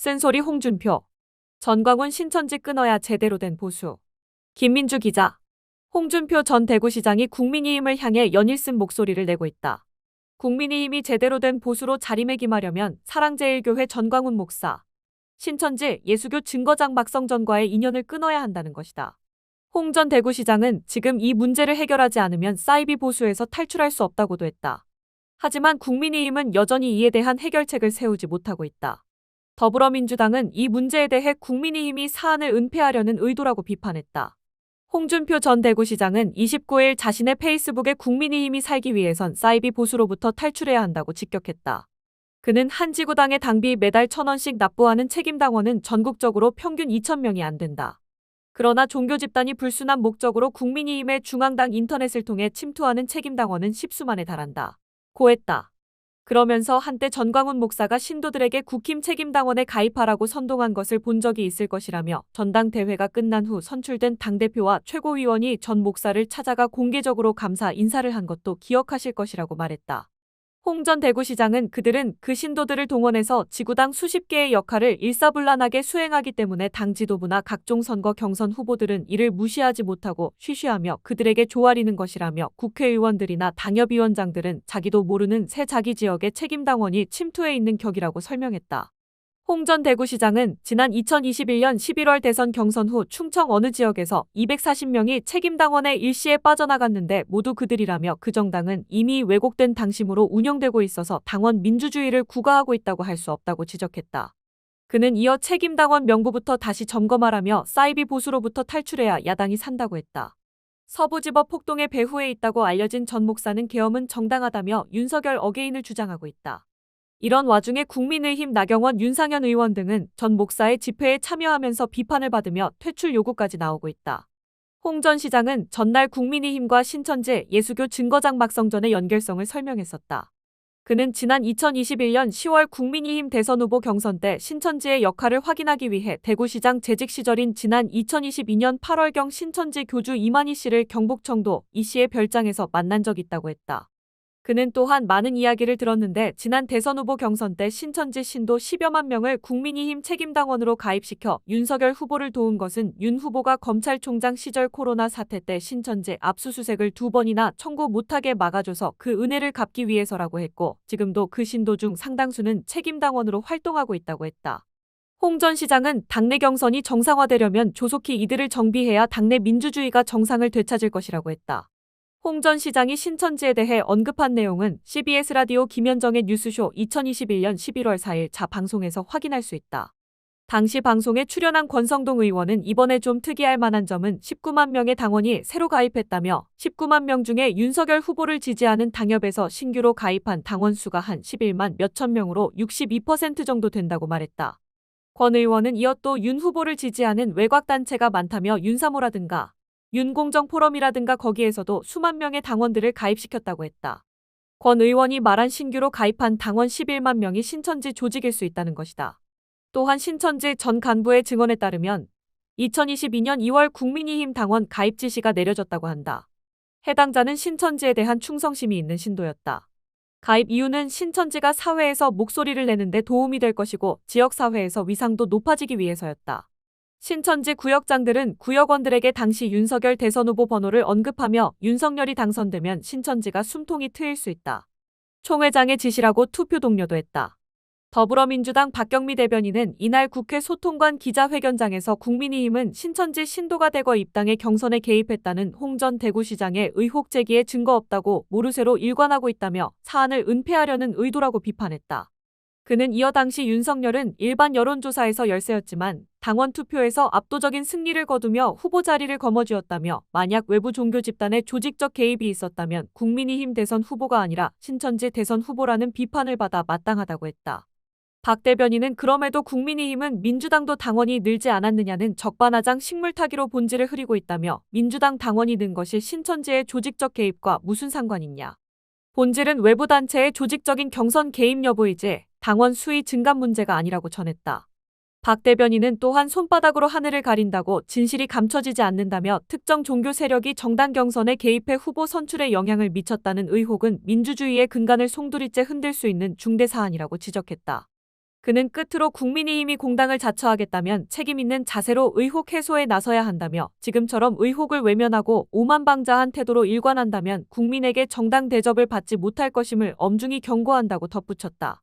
쓴소리 홍준표. 전광훈 신천지 끊어야 제대로 된 보수. 김민주 기자. 홍준표 전 대구시장이 국민의힘을 향해 연일쓴 목소리를 내고 있다. 국민의힘이 제대로 된 보수로 자리매김하려면 사랑제일교회 전광훈 목사, 신천지 예수교 증거장 막성전과의 인연을 끊어야 한다는 것이다. 홍 전 대구시장은 지금 이 문제를 해결하지 않으면 사이비 보수에서 탈출할 수 없다고도 했다. 하지만 국민의힘은 여전히 이에 대한 해결책을 세우지 못하고 있다. 더불어민주당은 이 문제에 대해 국민의힘이 사안을 은폐하려는 의도라고 비판했다. 홍준표 전 대구시장은 29일 자신의 페이스북에 국민의힘이 살기 위해선 사이비 보수로부터 탈출해야 한다고 직격했다. 그는 한 지구당의 당비 매달 1,000원씩 납부하는 책임당원은 전국적으로 평균 2,000명이 안 된다. 그러나 종교집단이 불순한 목적으로 국민의힘의 중앙당 인터넷을 통해 침투하는 책임당원은 10수만에 달한다. 고했다. 그러면서 한때 전광훈 목사가 신도들에게 국힘 책임당원에 가입하라고 선동한 것을 본 적이 있을 것이라며 전당대회가 끝난 후 선출된 당대표와 최고위원이 전 목사를 찾아가 공개적으로 감사 인사를 한 것도 기억하실 것이라고 말했다. 홍 전 대구시장은 그들은 그 신도들을 동원해서 지구당 수십 개의 역할을 일사불란하게 수행하기 때문에 당 지도부나 각종 선거 경선 후보들은 이를 무시하지 못하고 쉬쉬하며 그들에게 조아리는 것이라며 국회의원들이나 당협위원장들은 자기도 모르는 새 자기 지역의 책임당원이 침투해 있는 격이라고 설명했다. 홍 전 대구시장은 지난 2021년 11월 대선 경선 후 충청 어느 지역에서 240명이 책임당원의 일시에 빠져나갔는데 모두 그들이라며 그 정당은 이미 왜곡된 당심으로 운영되고 있어서 당원 민주주의를 구가하고 있다고 할 수 없다고 지적했다. 그는 이어 책임당원 명부부터 다시 점검하라며 사이비 보수로부터 탈출해야 야당이 산다고 했다. 서부지법 폭동의 배후에 있다고 알려진 전 목사는 계엄은 정당하다며 윤석열 어게인을 주장하고 있다. 이런 와중에 국민의힘 나경원, 윤상현 의원 등은 전 목사의 집회에 참여하면서 비판을 받으며 퇴출 요구까지 나오고 있다. 홍 전 시장은 전날 국민의힘과 신천지 예수교 증거장 막성전의 연결성을 설명했었다. 그는 지난 2021년 10월 국민의힘 대선 후보 경선 때 신천지의 역할을 확인하기 위해 대구시장 재직 시절인 지난 2022년 8월경 신천지 교주 이만희 씨를 경북 청도 이 씨의 별장에서 만난 적 있다고 했다. 그는 또한 많은 이야기를 들었는데 지난 대선 후보 경선 때 신천지 신도 10여만 명을 국민의힘 책임당원으로 가입시켜 윤석열 후보를 도운 것은 윤 후보가 검찰총장 시절 코로나 사태 때 신천지 압수수색을 2번이나 청구 못하게 막아줘서 그 은혜를 갚기 위해서라고 했고 지금도 그 신도 중 상당수는 책임당원으로 활동하고 있다고 했다. 홍 전 시장은 당내 경선이 정상화되려면 조속히 이들을 정비해야 당내 민주주의가 정상을 되찾을 것이라고 했다. 홍 전 시장이 신천지에 대해 언급한 내용은 CBS 라디오 김현정의 뉴스쇼 2021년 11월 4일 자 방송에서 확인할 수 있다. 당시 방송에 출연한 권성동 의원은 이번에 좀 특이할 만한 점은 19만 명의 당원이 새로 가입했다며 19만 명 중에 윤석열 후보를 지지하는 당협에서 신규로 가입한 당원 수가 한 11만 몇천 명으로 62% 정도 된다고 말했다. 권 의원은 이어 또 윤 후보를 지지하는 외곽단체가 많다며 윤사모라든가 윤공정포럼이라든가 거기에서도 수만 명의 당원들을 가입시켰다고 했다. 권 의원이 말한 신규로 가입한 당원 11만 명이 신천지 조직일 수 있다는 것이다. 또한 신천지 전 간부의 증언에 따르면 2022년 2월 국민의힘 당원 가입 지시가 내려졌다고 한다. 해당자는 신천지에 대한 충성심이 있는 신도였다. 가입 이유는 신천지가 사회에서 목소리를 내는데 도움이 될 것이고 지역사회에서 위상도 높아지기 위해서였다. 신천지 구역장들은 구역원들에게 당시 윤석열 대선 후보 번호를 언급하며 윤석열이 당선되면 신천지가 숨통이 트일 수 있다. 총회장의 지시라고 투표 동료도 했다. 더불어민주당 박경미 대변인은 이날 국회 소통관 기자회견장에서 국민의힘은 신천지 신도가 대거 입당해 경선에 개입했다는 홍 전 대구시장의 의혹 제기에 증거 없다고 모르쇠로 일관하고 있다며 사안을 은폐하려는 의도라고 비판했다. 그는 이어 당시 윤석열은 일반 여론조사에서 열세였지만 당원 투표에서 압도적인 승리를 거두며 후보 자리를 거머쥐었다며 만약 외부 종교 집단의 조직적 개입이 있었다면 국민의힘 대선 후보가 아니라 신천지 대선 후보라는 비판을 받아 마땅하다고 했다. 박 대변인은 그럼에도 국민의힘은 민주당도 당원이 늘지 않았느냐는 적반하장 식물타기로 본질을 흐리고 있다며 민주당 당원이 는 것이 신천지의 조직적 개입과 무슨 상관이냐. 본질은 외부 단체의 조직적인 경선 개입 여부이지 당원 수의 증감 문제가 아니라고 전했다. 박 대변인은 또한 손바닥으로 하늘을 가린다고 진실이 감춰지지 않는다며 특정 종교 세력이 정당 경선에 개입해 후보 선출에 영향을 미쳤다는 의혹은 민주주의의 근간을 송두리째 흔들 수 있는 중대 사안이라고 지적했다. 그는 끝으로 국민의힘이 공당을 자처하겠다면 책임 있는 자세로 의혹 해소에 나서야 한다며 지금처럼 의혹을 외면하고 오만방자한 태도로 일관한다면 국민에게 정당 대접을 받지 못할 것임을 엄중히 경고한다고 덧붙였다.